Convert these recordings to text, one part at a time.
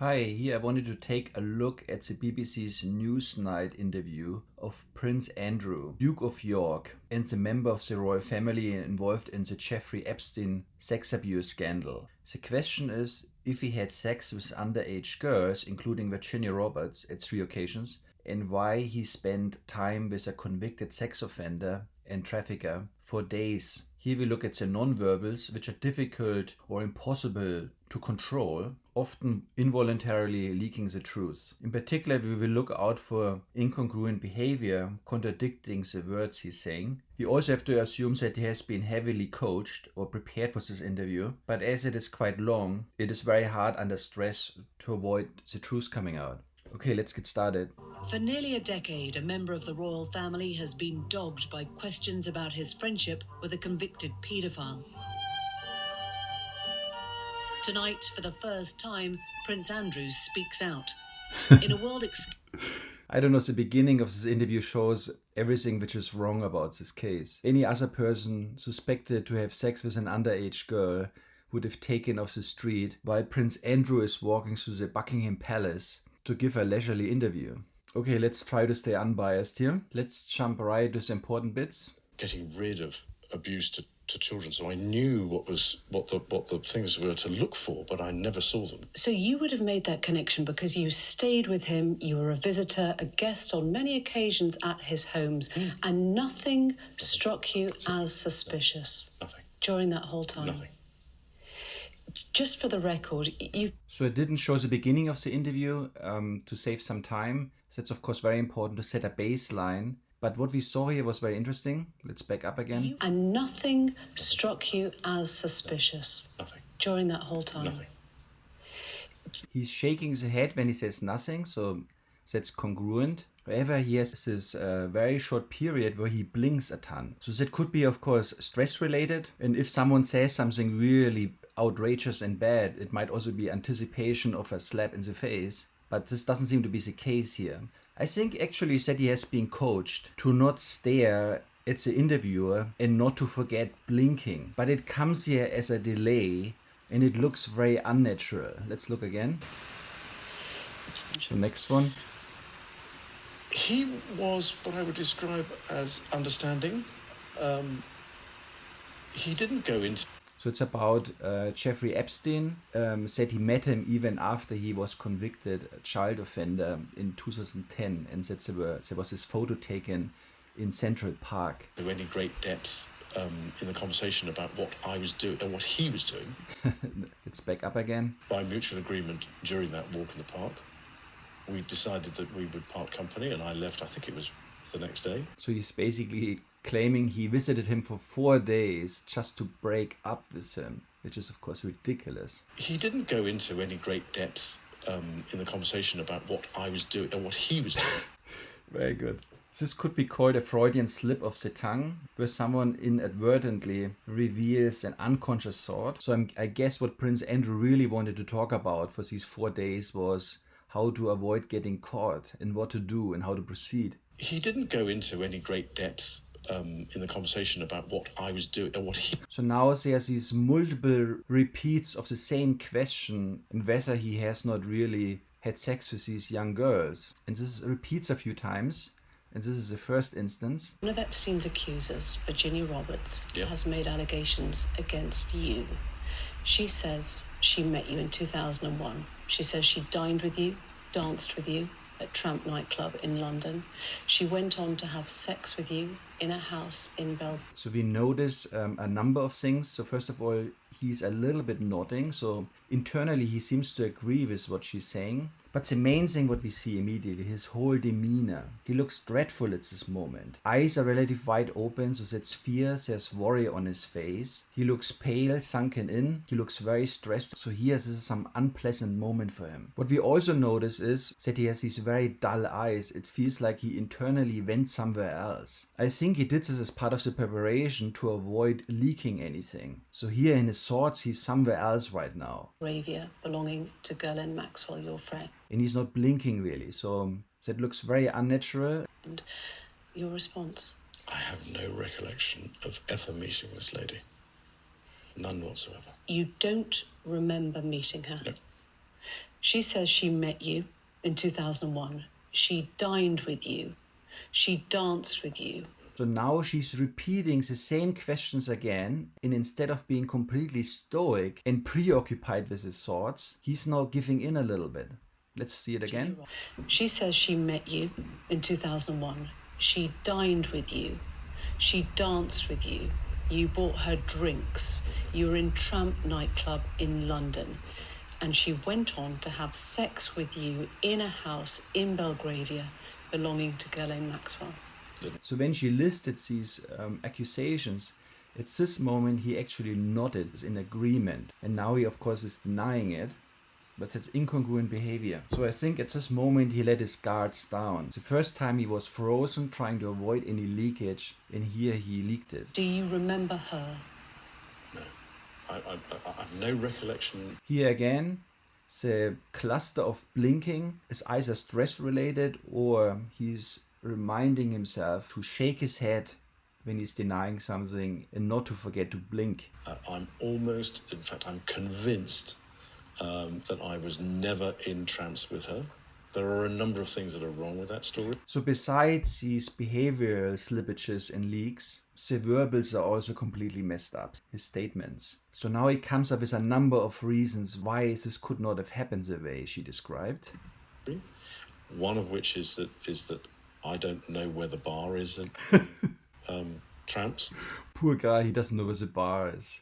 Hi, here I wanted to take a look at the BBC's Newsnight interview of Prince Andrew, Duke of York, and the member of the royal family involved in the Jeffrey Epstein sex abuse scandal. The question is if he had sex with underage girls, including Virginia Roberts, at 3 occasions, and why he spent time with a convicted sex offender and trafficker for days. Here we look at the nonverbals, which are difficult or impossible to control, often involuntarily leaking the truth. In particular, we will look out for incongruent behavior, contradicting the words he's saying. We also have to assume that he has been heavily coached or prepared for this interview, but as it is quite long, it is very hard under stress to avoid the truth coming out. Okay, let's get started. For nearly a decade, a member of the royal family has been dogged by questions about his friendship with a convicted paedophile. Tonight, for the first time, Prince Andrew speaks out. In a world I don't know, the beginning of this interview shows everything which is wrong about this case. Any other person suspected to have sex with an underage girl would have taken off the street while Prince Andrew is walking through the Buckingham Palace to give a leisurely interview. Okay, let's try to stay unbiased here. Let's jump right to the important bits. Getting rid of abuse to children, so I knew what the things were to look for, but I never saw them. So you would have made that connection because you stayed with him, you were a visitor, a guest on many occasions at his homes, and nothing struck you as suspicious. Nothing. During that whole time? Nothing. Just for the record, So it didn't show the beginning of the interview to save some time. That's of course very important to set a baseline. But what we saw here was very interesting. Let's back up again. And nothing struck you as suspicious? Nothing. During that whole time? Nothing. He's shaking the head when he says nothing, so that's congruent. However, he has this very short period where he blinks a ton. So that could be, of course, stress-related. And if someone says something really outrageous and bad, it might also be anticipation of a slap in the face. But this doesn't seem to be the case here. I think actually that he has been coached to not stare at the interviewer and not to forget blinking. But it comes here as a delay and it looks very unnatural. Let's look again. The next one. He was what I would describe as understanding. He didn't go into... So it's about Jeffrey Epstein, said he met him even after he was convicted a child offender in 2010, and that there was this photo taken in Central Park. To any great depth in the conversation about what I was doing, or what he was doing. Let's back up again. By mutual agreement during that walk in the park, we decided that we would part company, and I left, I think it was the next day. So he's basically claiming he visited him for 4 days just to break up with him, which is of course ridiculous. He didn't go into any great depth in the conversation about what I was doing, or what he was doing. Very good. This could be called a Freudian slip of the tongue, where someone inadvertently reveals an unconscious thought. So I guess what Prince Andrew really wanted to talk about for these 4 days was how to avoid getting caught and what to do and how to proceed. He didn't go into any great depth in the conversation about what I was doing, or what he... So now there's these multiple repeats of the same question and whether he has not really had sex with these young girls. And this repeats a few times. And this is the first instance. One of Epstein's accusers, Virginia Roberts, has made allegations against you. She says she met you in 2001. She says she dined with you, danced with you at Tramp nightclub in London. She went on to have sex with you in a house in Belgium. So we notice a number of things. So first of all, he's a little bit nodding. So internally, he seems to agree with what she's saying. But the main thing what we see immediately, his whole demeanor. He looks dreadful at this moment. Eyes are relatively wide open, so that's fear, there's worry on his face. He looks pale, sunken in. He looks very stressed. So here this is some unpleasant moment for him. What we also notice is that he has these very dull eyes. It feels like he internally went somewhere else. I think he did this as part of the preparation to avoid leaking anything. So here in his thoughts, he's somewhere else right now. Moravia, belonging to Ghislaine Maxwell, your friend. And he's not blinking really, so that looks very unnatural. And your response? I have no recollection of ever meeting this lady. None whatsoever. You don't remember meeting her? No. She says she met you in 2001. She dined with you. She danced with you. So now she's repeating the same questions again, and instead of being completely stoic and preoccupied with his thoughts, he's now giving in a little bit. Let's see it again. She says she met you in 2001. She dined with you. She danced with you. You bought her drinks. You were in Tramp nightclub in London. And she went on to have sex with you in a house in Belgravia belonging to Ghislaine Maxwell. So when she listed these accusations, at this moment he actually nodded in agreement. And now he of course is denying it, but it's incongruent behavior. So I think at this moment he let his guards down. The first time he was frozen, trying to avoid any leakage, and here he leaked it. Do you remember her? No. I have no recollection. Here again, the cluster of blinking is either stress related or he's reminding himself to shake his head when he's denying something and not to forget to blink. I'm convinced that I was never in trance with her. There are a number of things that are wrong with that story. So besides these behavioral slippages and leaks, the verbals are also completely messed up, his statements. So now he comes up with a number of reasons why this could not have happened the way she described. One of which is that I don't know where the bar is at Tramps. Poor guy, he doesn't know where the bar is.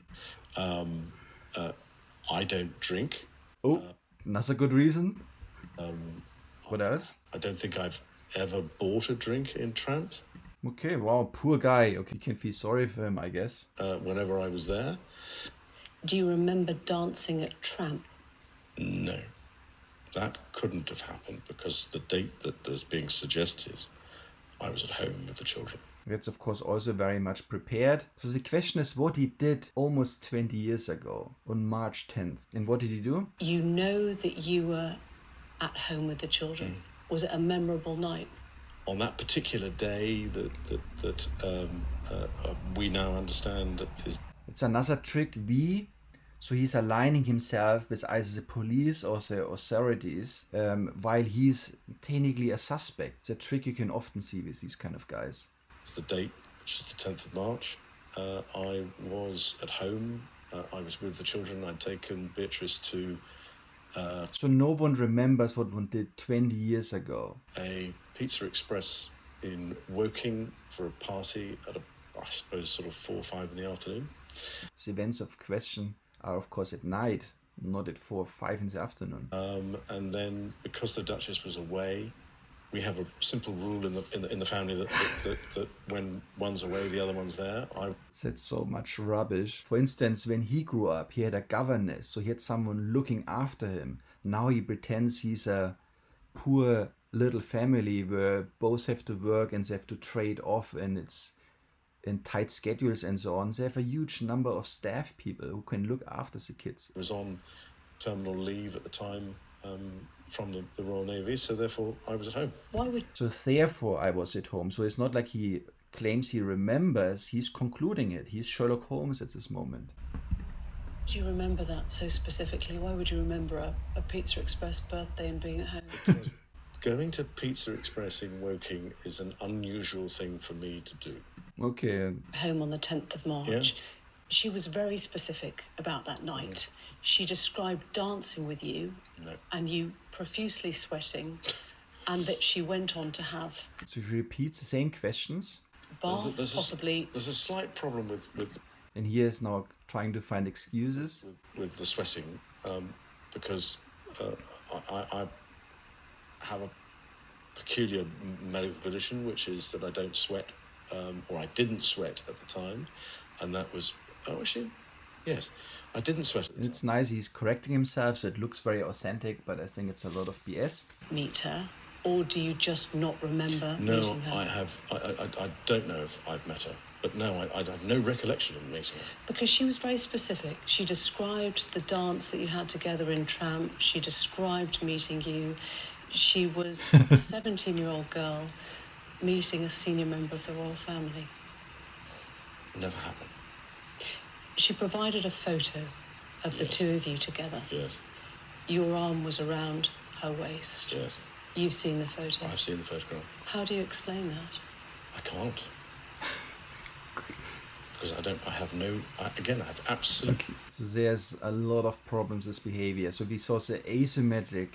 I don't drink. Oh, that's a good reason. What else? I don't think I've ever bought a drink in Tramps. Okay, wow, poor guy. Okay, you can feel sorry for him, I guess. Whenever I was there. Do you remember dancing at Tramp? No. That couldn't have happened because the date that is being suggested, I was at home with the children. That's of course also very much prepared. So the question is what he did almost 20 years ago on March 10th. And what did he do? You know that you were at home with the children. Was it a memorable night? On that particular day that we now understand is... It's another trick B. So he's aligning himself with either the police or the authorities while he's technically a suspect. It's a trick you can often see with these kind of guys. It's the date, which is the 10th of March. I was at home. I was with the children. I'd taken Beatrice to... So no one remembers what one did 20 years ago. A Pizza Express in Woking for a party at I suppose sort of 4 or 5 in the afternoon. The events of question are of course at night, not at 4 or 5 in the afternoon. And then because the Duchess was away, we have a simple rule in the family that when one's away, the other one's there. That's so much rubbish. For instance, when he grew up, he had a governess, so he had someone looking after him. Now he pretends he's a poor little family where both have to work and they have to trade off, and it's in tight schedules and so on. They have a huge number of staff people who can look after the kids. I was on terminal leave at the time from the Royal Navy, so therefore I was at home. So therefore I was at home. So it's not like he claims he remembers, he's concluding it. He's Sherlock Holmes at this moment. Do you remember that so specifically? Why would you remember a Pizza Express birthday and being at home? Because going to Pizza Express in Woking is an unusual thing for me to do. Okay. Home on the 10th of March. Yeah. She was very specific about that night. She described dancing with you and you profusely sweating, and that she went on to have... So she repeats the same questions. Bath, possibly... There's a slight problem with... And he is now trying to find excuses. With the sweating, because I have a peculiar medical condition, which is that I don't sweat, or I didn't sweat at the time, and that was... Oh, actually, yes, I didn't sweat at the time. It's nice, he's correcting himself, so it looks very authentic, but I think it's a lot of BS. Meet her, or do you just not remember meeting her? No, I don't know if I've met her, but no, I have no recollection of meeting her. Because she was very specific. She described the dance that you had together in Tramp. She described meeting you. She was a 17-year-old girl meeting a senior member of the royal family. Never happened. She provided a photo of the two of you together. Yes. Your arm was around her waist. Yes. You've seen the photo. I've seen the photograph. How do you explain that? I can't. Because I have absolute... Okay. So there's a lot of problems with behavior. So we saw the asymmetric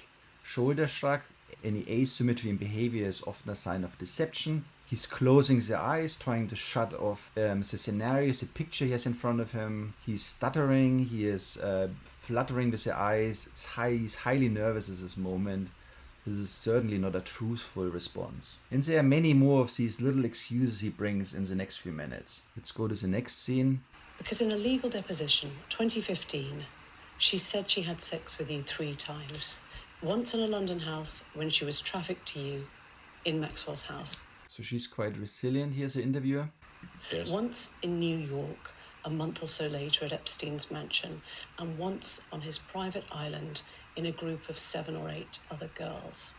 shoulder shrug. Any asymmetry in behavior is often a sign of deception. He's closing the eyes, trying to shut off the scenarios, the picture he has in front of him. He's stuttering. He is fluttering with the eyes. He's highly nervous at this moment. This is certainly not a truthful response. And there are many more of these little excuses he brings in the next few minutes. Let's go to the next scene. Because in a legal deposition, 2015, she said she had sex with you 3 times. Once in a London house when she was trafficked to you in Maxwell's house. So she's quite resilient here as an interviewer. Yes. Once in New York, a month or so later at Epstein's mansion, and once on his private island in a group of 7 or 8 other girls.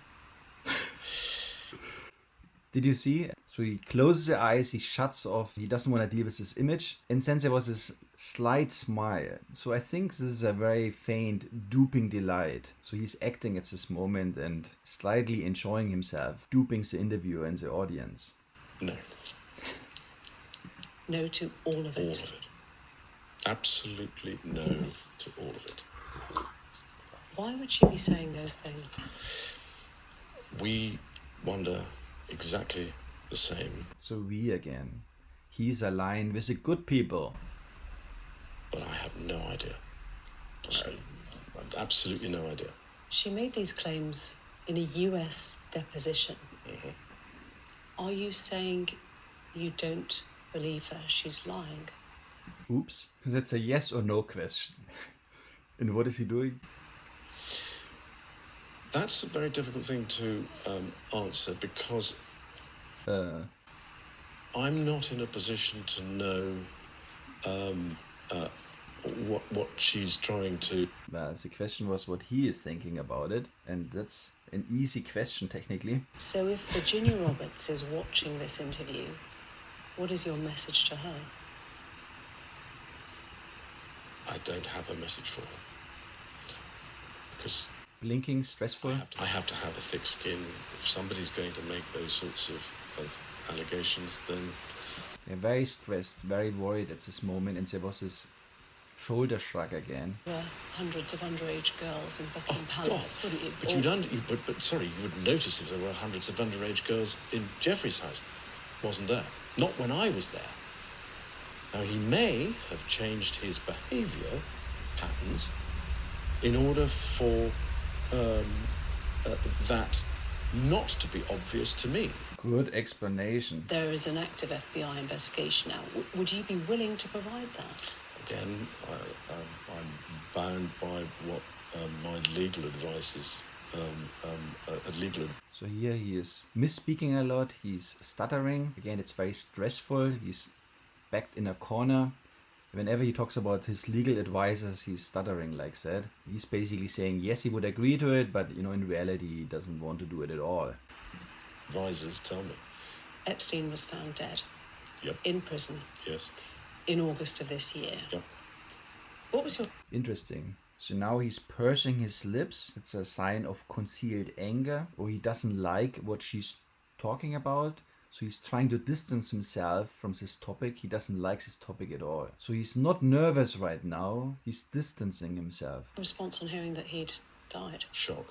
Did you see? So he closes the eyes, he shuts off, he doesn't want to deal with this image. And then there was this slight smile. So I think this is a very faint duping delight. So he's acting at this moment and slightly enjoying himself, duping the interviewer and the audience. No. No to all of it. All of it. Absolutely no to all of it. Why would she be saying those things? We wonder exactly the same. So we again. He's aligned with the good people. But I have no idea. I have absolutely no idea. She made these claims in a US deposition. Mm-hmm. Are you saying you don't believe her? She's lying. Oops. That's a yes or no question. And what is he doing? That's a very difficult thing to answer because I'm not in a position to know what she's trying to... Well, the question was what he is thinking about it, and that's an easy question technically. So if Virginia Roberts is watching this interview, what is your message to her? I don't have a message for her. Because... Blinking, stressful. I have to have a thick skin. If somebody's going to make those sorts of allegations, then... They're very stressed, very worried at this moment, and there was this shoulder shrug again. There were hundreds of underage girls in Buckingham Palace, God. wouldn't you? But you would notice if there were hundreds of underage girls in Jeffrey's house. Wasn't there? Not when I was there. Now, he may have changed his behaviour patterns in order for that not to be obvious to me. Good explanation. There is an active FBI investigation now. Would you be willing to provide that? Again, I'm bound by what my legal advice is. So here he is misspeaking a lot, he's stuttering. Again, it's very stressful. He's backed in a corner. Whenever he talks about his legal advisors, he's stuttering like that. He's basically saying, yes, he would agree to it, but, in reality, he doesn't want to do it at all. Advisors tell me. Epstein was found dead. Yep. In prison. Yes. In August of this year. Yep. What was your... Interesting. So now he's pursing his lips. It's a sign of concealed anger, or he doesn't like what she's talking about. So he's trying to distance himself from this topic. He doesn't like this topic at all. So he's not nervous right now. He's distancing himself. response on hearing that he'd died? Shock.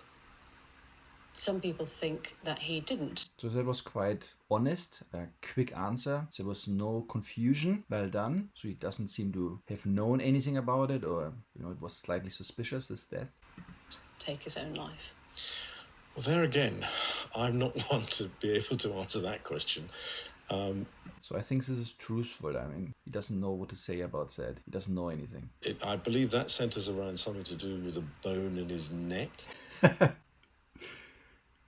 Some people think that he didn't. So that was quite honest, a quick answer. There was no confusion. Well done. So he doesn't seem to have known anything about it, or, it was slightly suspicious, his death. Take his own life. Well, there again, I'm not one to be able to answer that question. So I think this is truthful. I mean, he doesn't know what to say about that. He doesn't know anything. I believe that centers around something to do with a bone in his neck.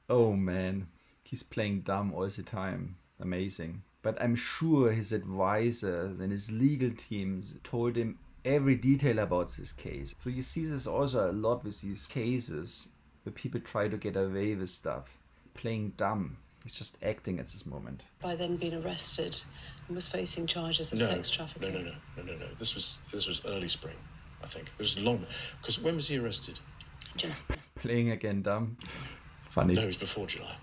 Oh man, he's playing dumb all the time. Amazing. But I'm sure his advisors and his legal teams told him every detail about this case. So you see this also a lot with these cases where people try to get away with stuff. Playing dumb. He's just acting at this moment. By then being arrested and was facing charges of sex trafficking. No. This was early spring, I think. It was long, because when was he arrested? July. Playing again dumb. Funny. No, it was before July.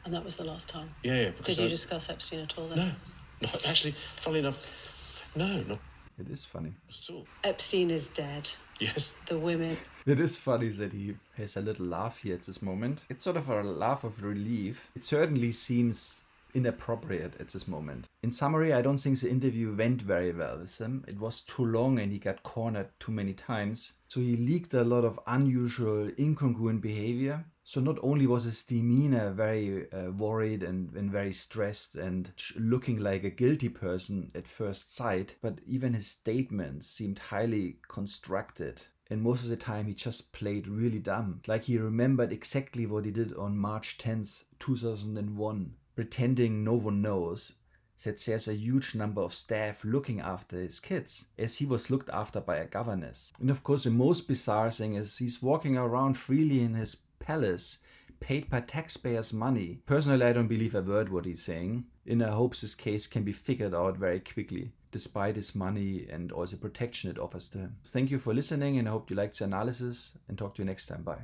And that was the last time? Yeah, because Did you discuss Epstein at all then? No, actually, funnily enough, no, not It is funny. at all. Epstein is dead. Yes. The women. It is funny that he has a little laugh here at this moment. It's sort of a laugh of relief. It certainly seems inappropriate at this moment. In summary, I don't think the interview went very well with him. It was too long and he got cornered too many times. So he leaked a lot of unusual, incongruent behavior. So not only was his demeanor very worried and very stressed and looking like a guilty person at first sight, but even his statements seemed highly constructed. And most of the time he just played really dumb. Like he remembered exactly what he did on March 10th, 2001, pretending no one knows that there's a huge number of staff looking after his kids, as he was looked after by a governess. And of course the most bizarre thing is he's walking around freely in his palace, paid by taxpayers' money. Personally, I don't believe a word what he's saying, and I hope this case can be figured out very quickly, despite his money and all the protection it offers to him. Thank you for listening, and I hope you liked the analysis, and talk to you next time. Bye.